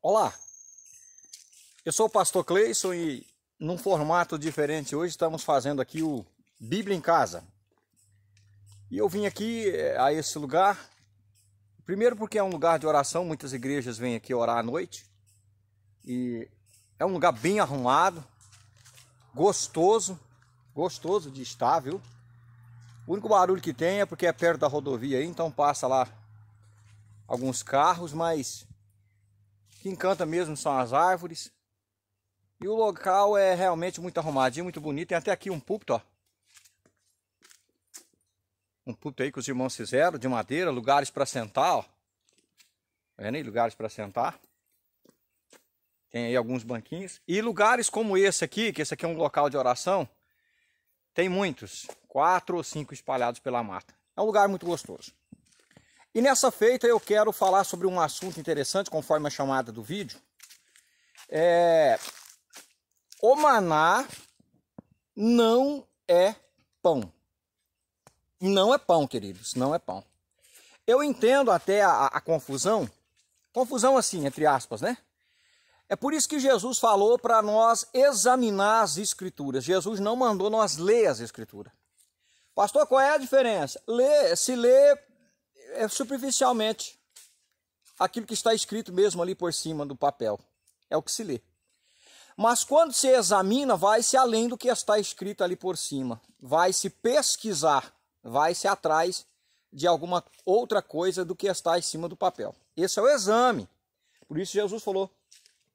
Olá, eu sou o pastor Cleison e num formato diferente hoje estamos fazendo aqui o Bíblia em Casa. E eu vim aqui a esse lugar, primeiro porque é um lugar de oração, muitas igrejas vêm aqui orar à noite. E é um lugar bem arrumado, gostoso de estar, viu? O único barulho que tem é porque é perto da rodovia aí, então passa lá alguns carros, mas o que encanta mesmo são as árvores. E o local é realmente muito arrumadinho, muito bonito. Tem até aqui um púlpito, ó. Um púlpito aí que os irmãos fizeram, de madeira, lugares para sentar, ó. Tá vendo aí? Lugares para sentar. Tem aí alguns banquinhos. E lugares como esse aqui, que esse aqui é um local de oração, tem muitos. 4 ou 5 espalhados pela mata. É um lugar muito gostoso. E nessa feita eu quero falar sobre um assunto interessante, conforme a chamada do vídeo. O maná não é pão. Não é pão, queridos, não é pão. Eu entendo até a confusão. Confusão assim, entre aspas, né? É por isso que Jesus falou para nós examinar as Escrituras. Jesus não mandou nós ler as Escrituras. Pastor, qual é a diferença? Se lê superficialmente aquilo que está escrito mesmo ali por cima do papel. É o que se lê. Mas quando se examina, vai-se além do que está escrito ali por cima. Vai-se pesquisar, vai-se atrás de alguma outra coisa do que está em cima do papel. Esse é o exame. Por isso Jesus falou,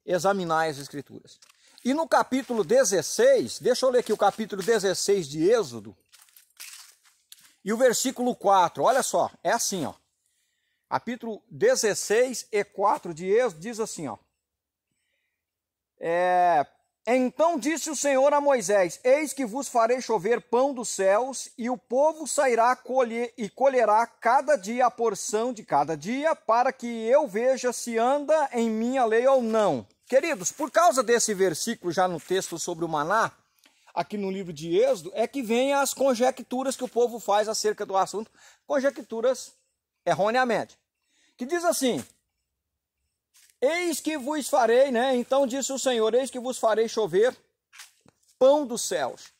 examinar as Escrituras. E no capítulo 16, deixa eu ler aqui o capítulo 16 de Êxodo. E o versículo 4, olha só, é assim, ó. Capítulo 16 e 4 de Êxodo diz assim, ó. Então disse o Senhor a Moisés, eis que vos farei chover pão dos céus, e o povo sairá e colherá cada dia a porção de cada dia, para que eu veja se anda em minha lei ou não. Queridos, por causa desse versículo já no texto sobre o maná, aqui no livro de Êxodo, é que vem as conjecturas que o povo faz acerca do assunto, conjecturas erroneamente, que diz assim, eis que vos farei, né? Então disse o Senhor, eis que vos farei chover pão dos céus.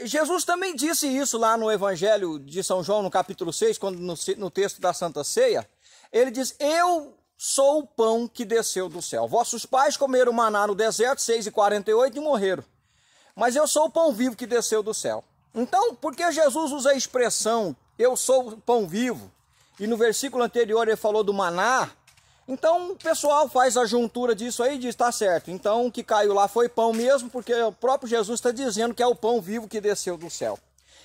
Jesus também disse isso lá no Evangelho de São João, no capítulo 6, quando no texto da Santa Ceia, ele diz, eu sou o pão que desceu do céu. Vossos pais comeram maná no deserto, 6:48, e morreram. Mas eu sou o pão vivo que desceu do céu. Então, por que Jesus usa a expressão, eu sou o pão vivo, e no versículo anterior ele falou do maná? Então o pessoal faz a juntura disso aí e diz, tá certo, então o que caiu lá foi pão mesmo, porque o próprio Jesus está dizendo que é o pão vivo que desceu do céu.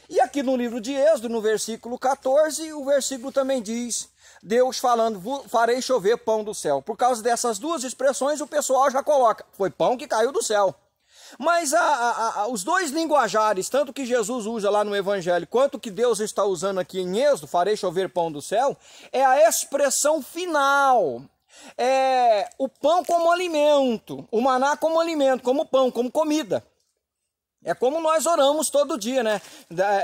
E aqui no livro de Êxodo, no versículo 14, o versículo também diz, Deus falando, farei chover pão do céu. Por causa dessas duas expressões o pessoal já coloca, foi pão que caiu do céu. Mas os dois linguajares, tanto que Jesus usa lá no Evangelho, quanto que Deus está usando aqui em Êxodo, farei chover pão do céu, é a expressão final. É o pão como alimento, o maná como alimento, como pão, como comida. É como nós oramos todo dia, né?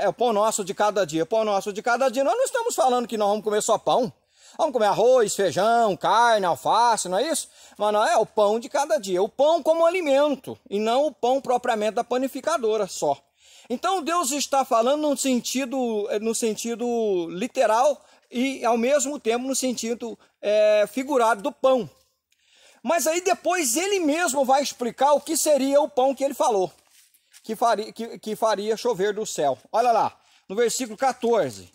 É o pão nosso de cada dia. Pão nosso de cada dia, nós não estamos falando que nós vamos comer só pão. Vamos comer arroz, feijão, carne, alface, não é isso? Mas não é o pão de cada dia. O pão como alimento e não o pão propriamente da panificadora só. Então Deus está falando no sentido literal e ao mesmo tempo no sentido figurado do pão. Mas aí depois ele mesmo vai explicar o que seria o pão que ele falou. Que faria chover do céu. Olha lá, no versículo 14.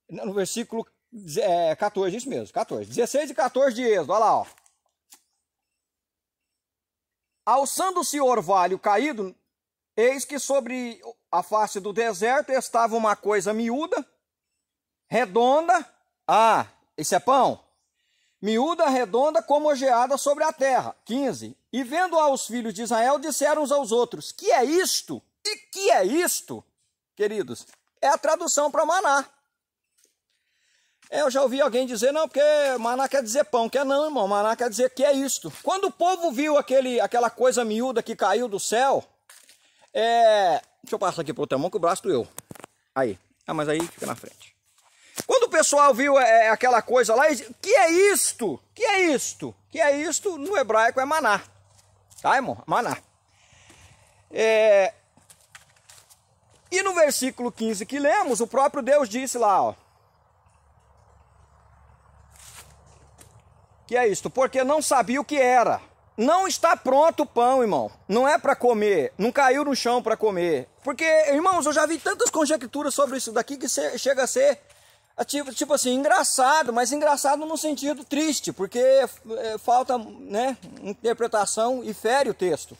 No versículo 14, isso mesmo, 14. 16 e 14 de Êxodo, olha lá, ó. Alçando-se o orvalho caído, eis que sobre a face do deserto estava uma coisa miúda, redonda. Ah, isso é pão? Miúda, redonda, como ojeada sobre a terra. 15. E vendo aos filhos de Israel, disseram uns aos outros, que é isto? E que é isto? Queridos, é a tradução para maná. Eu já ouvi alguém dizer, não, porque maná quer dizer pão. Quer não, irmão, maná quer dizer que é isto. Quando o povo viu aquela coisa miúda que caiu do céu, deixa eu passar aqui para outra mão que o braço doeu. Aí, mas aí fica na frente. Quando o pessoal viu aquela coisa lá, eles, que é isto? Que é isto? Que é isto? No hebraico é maná. Tá, irmão? Maná. E no versículo 15 que lemos, o próprio Deus disse lá, ó. Que é isto? Porque não sabia o que era. Não está pronto o pão, irmão. Não é para comer. Não caiu no chão para comer. Porque, irmãos, eu já vi tantas conjecturas sobre isso daqui que chega a ser, tipo assim, engraçado. Mas engraçado no sentido triste. Porque falta, né, interpretação e fere o texto.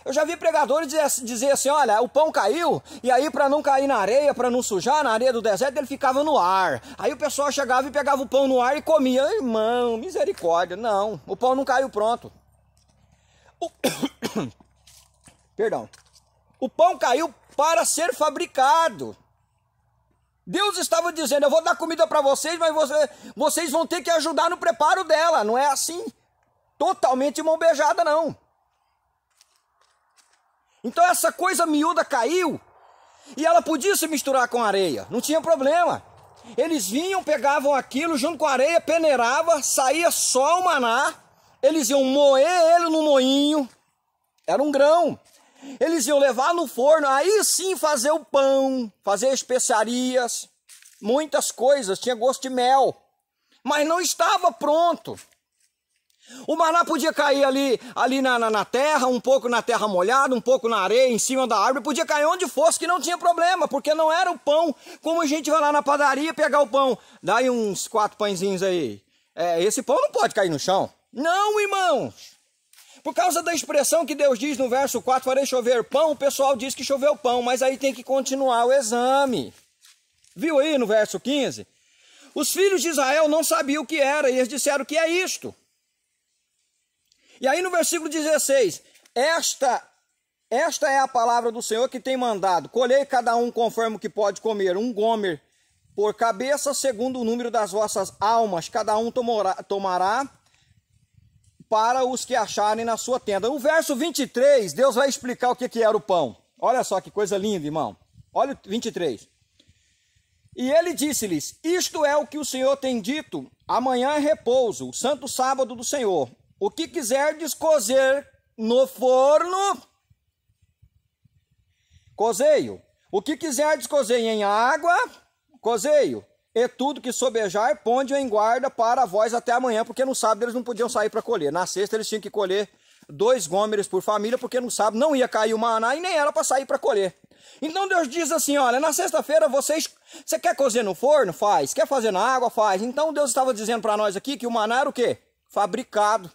Eu já vi pregadores dizer assim, olha, o pão caiu, e aí para não cair na areia, para não sujar, na areia do deserto, ele ficava no ar. Aí o pessoal chegava e pegava o pão no ar e comia. Irmão, misericórdia, não, o pão não caiu pronto. Perdão. O pão caiu para ser fabricado. Deus estava dizendo, eu vou dar comida para vocês, mas vocês vão ter que ajudar no preparo dela. Não é assim, totalmente mão beijada, não. Então essa coisa miúda caiu e ela podia se misturar com areia, não tinha problema. Eles vinham, pegavam aquilo junto com a areia, peneirava, saía só o maná, eles iam moer ele no moinho, era um grão. Eles iam levar no forno, aí sim fazer o pão, fazer especiarias, muitas coisas, tinha gosto de mel, mas não estava pronto. O maná podia cair ali na terra, um pouco na terra molhada, um pouco na areia, em cima da árvore, podia cair onde fosse que não tinha problema, porque não era o pão, como a gente vai lá na padaria pegar o pão, dá aí uns 4 pãezinhos aí. Esse pão não pode cair no chão. Não, irmãos! Por causa da expressão que Deus diz no verso 4, farei chover pão, o pessoal diz que choveu pão, mas aí tem que continuar o exame. Viu aí no verso 15? Os filhos de Israel não sabiam o que era, e eles disseram, o que é isto? E aí no versículo 16, esta é a palavra do Senhor que tem mandado, colhei cada um conforme o que pode comer, um gomer por cabeça, segundo o número das vossas almas, cada um tomará para os que acharem na sua tenda. No verso 23, Deus vai explicar o que era o pão. Olha só que coisa linda, irmão. Olha o 23. E ele disse-lhes, isto é o que o Senhor tem dito, amanhã é repouso, o santo sábado do Senhor. O que quiserdes cozer no forno, cozeio. O que quiserdes cozer em água, cozeio. E tudo que sobejar, ponde-o em guarda para vós até amanhã, porque no sábado eles não podiam sair para colher. Na sexta eles tinham que colher 2 gômeres por família, porque no sábado não ia cair o maná e nem era para sair para colher. Então Deus diz assim, olha, na sexta-feira você quer cozer no forno? Faz. Quer fazer na água? Faz. Então Deus estava dizendo para nós aqui que o maná era o quê? Fabricado.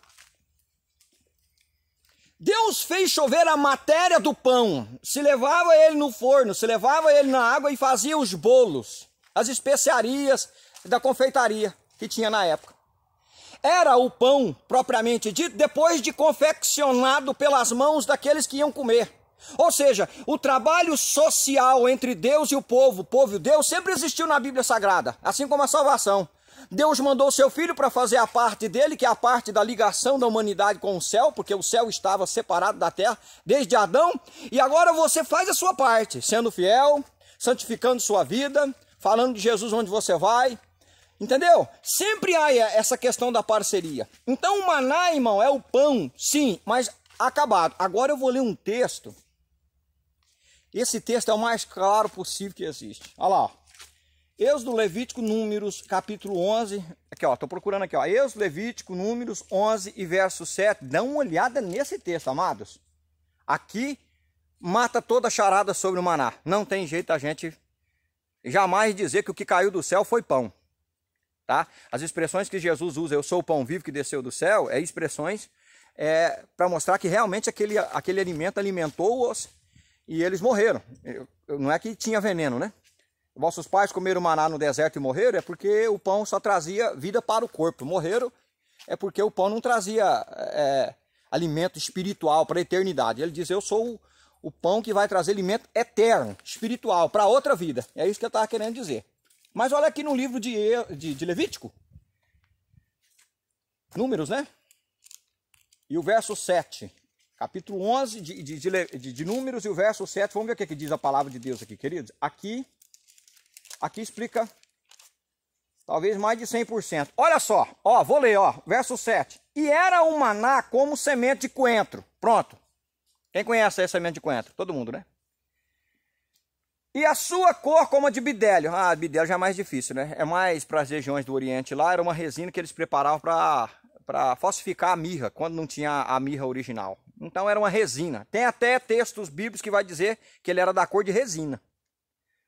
Deus fez chover a matéria do pão, se levava ele no forno, se levava ele na água e fazia os bolos, as especiarias da confeitaria que tinha na época. Era o pão, propriamente dito, depois de confeccionado pelas mãos daqueles que iam comer. Ou seja, o trabalho social entre Deus e o povo e Deus, sempre existiu na Bíblia Sagrada, assim como a salvação. Deus mandou seu filho para fazer a parte dele, que é a parte da ligação da humanidade com o céu, porque o céu estava separado da terra desde Adão, e agora você faz a sua parte, sendo fiel, santificando sua vida, falando de Jesus onde você vai, entendeu? Sempre há essa questão da parceria. Então o maná, irmão, é o pão, sim, mas acabado. Agora eu vou ler um texto, esse texto é o mais claro possível que existe. Olha lá, ó. Êxodo, Levítico, Números, capítulo 11, aqui ó, estou procurando aqui ó, Êxodo, Levítico, Números 11 e verso 7, dá uma olhada nesse texto, amados. Aqui mata toda a charada sobre o maná, não tem jeito a gente jamais dizer que o que caiu do céu foi pão, tá? As expressões que Jesus usa, eu sou o pão vivo que desceu do céu, expressões para mostrar que realmente aquele alimento alimentou-os e eles morreram, não é que tinha veneno, né? Vossos pais comeram maná no deserto e morreram, é porque o pão só trazia vida para o corpo. Morreram é porque o pão não trazia alimento espiritual para a eternidade. Ele diz, eu sou o pão que vai trazer alimento eterno, espiritual, para outra vida. É isso que eu estava querendo dizer. Mas olha aqui no livro de Levítico. Números, né? E o verso 7. Capítulo 11 de Números e o verso 7. Vamos ver o que diz a palavra de Deus aqui, queridos. Aqui explica Talvez mais de 100%. Olha só, ó, vou ler, ó, verso 7. E era um maná como semente de coentro. Pronto. Quem conhece a semente de coentro? Todo mundo, né? E a sua cor como a de bidélio. Ah, bidélio já é mais difícil, né? É mais para as regiões do Oriente lá. Era uma resina que eles preparavam para falsificar a mirra, quando não tinha a mirra original. Então era uma resina. Tem até textos bíblicos que vai dizer que ele era da cor de resina.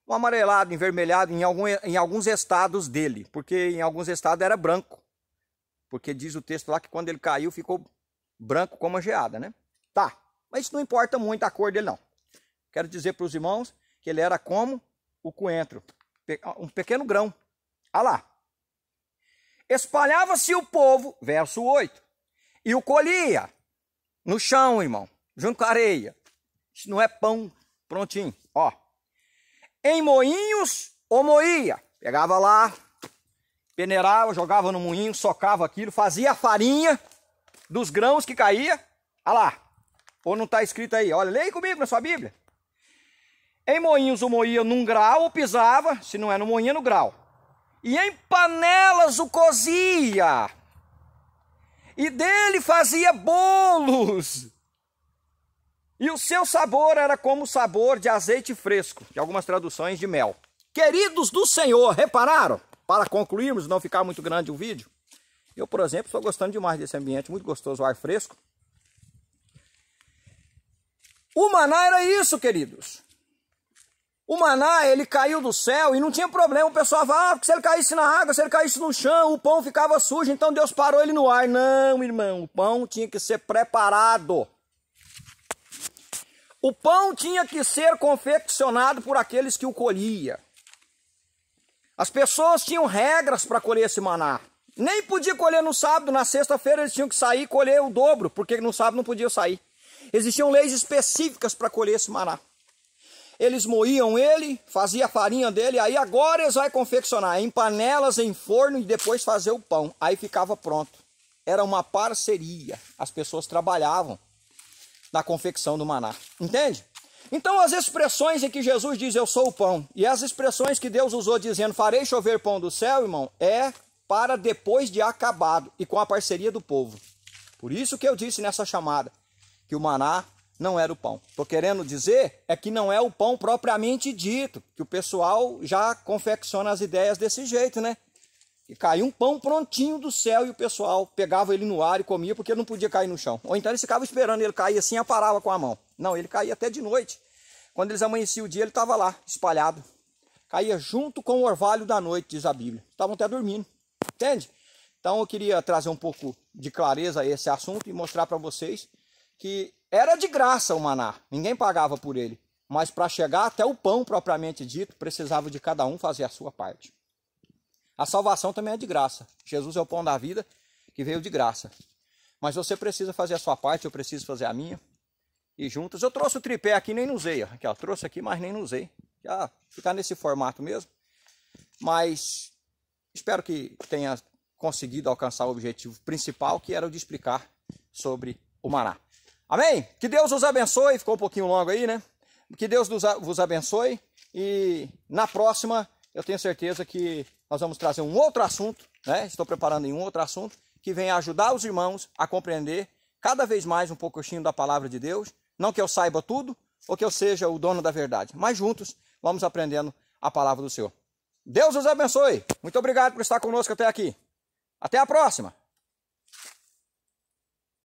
Um amarelado, envermelhado em alguns estados dele. Porque em alguns estados era branco. Porque diz o texto lá que quando ele caiu ficou branco como a geada, né? Tá, mas isso não importa muito a cor dele não. Quero dizer para os irmãos que ele era como o coentro. Um pequeno grão. Olha lá. Espalhava-se o povo, verso 8, e o colhia no chão, irmão, junto com a areia. Isso não é pão prontinho, ó. Em moinhos ou moía. Pegava lá, peneirava, jogava no moinho, socava aquilo, fazia a farinha dos grãos que caía. Olha lá. Ou não está escrito aí? Olha, leia comigo na sua Bíblia. Em moinhos o moía num grau, ou pisava, se não é no moinho, no grau. E em panelas o cozia. E dele fazia bolos. E o seu sabor era como o sabor de azeite fresco, de algumas traduções de mel. Queridos do Senhor, repararam? Para concluirmos, não ficar muito grande o vídeo. Eu, por exemplo, estou gostando demais desse ambiente, muito gostoso, o ar fresco. O maná era isso, queridos. O maná, ele caiu do céu e não tinha problema. O pessoal fala, porque se ele caísse na água, se ele caísse no chão, o pão ficava sujo, então Deus parou ele no ar. Não, irmão, o pão tinha que ser preparado. O pão tinha que ser confeccionado por aqueles que o colhiam. As pessoas tinham regras para colher esse maná. Nem podia colher no sábado, na sexta-feira eles tinham que sair e colher o dobro, porque no sábado não podia sair. Existiam leis específicas para colher esse maná. Eles moíam ele, faziam a farinha dele, aí agora eles vão confeccionar em panelas, em forno e depois fazer o pão. Aí ficava pronto. Era uma parceria. As pessoas trabalhavam na confecção do maná. Entende? Então as expressões em que Jesus diz eu sou o pão e as expressões que Deus usou dizendo farei chover pão do céu, irmão, é para depois de acabado e com a parceria do povo. Por isso que eu disse nessa chamada que o maná não era o pão. Estou querendo dizer é que não é o pão propriamente dito, que o pessoal já confecciona as ideias desse jeito, né? E caiu um pão prontinho do céu e o pessoal pegava ele no ar e comia porque não podia cair no chão. Ou então eles ficavam esperando ele cair assim e aparava com a mão. Não, ele caía até de noite. Quando eles amanheciam o dia, ele estava lá, espalhado. Caía junto com o orvalho da noite, diz a Bíblia. Estavam até dormindo, entende? Então eu queria trazer um pouco de clareza a esse assunto e mostrar para vocês que era de graça o maná, ninguém pagava por ele. Mas para chegar até o pão propriamente dito, precisava de cada um fazer a sua parte. A salvação também é de graça. Jesus é o pão da vida que veio de graça. Mas você precisa fazer a sua parte, eu preciso fazer a minha. E juntos, eu trouxe o tripé aqui, nem usei. Aqui, ó, trouxe aqui, mas nem usei. Já ficar nesse formato mesmo. Mas espero que tenha conseguido alcançar o objetivo principal, que era o de explicar sobre o maná. Amém? Que Deus os abençoe. Ficou um pouquinho longo aí, né? Que Deus vos abençoe. E na próxima, eu tenho certeza que nós vamos trazer um outro assunto, né? Estou preparando um outro assunto que venha ajudar os irmãos a compreender cada vez mais um pouquinho da palavra de Deus. Não que eu saiba tudo ou que eu seja o dono da verdade, mas juntos vamos aprendendo a palavra do Senhor. Deus os abençoe. Muito obrigado por estar conosco até aqui. Até a próxima.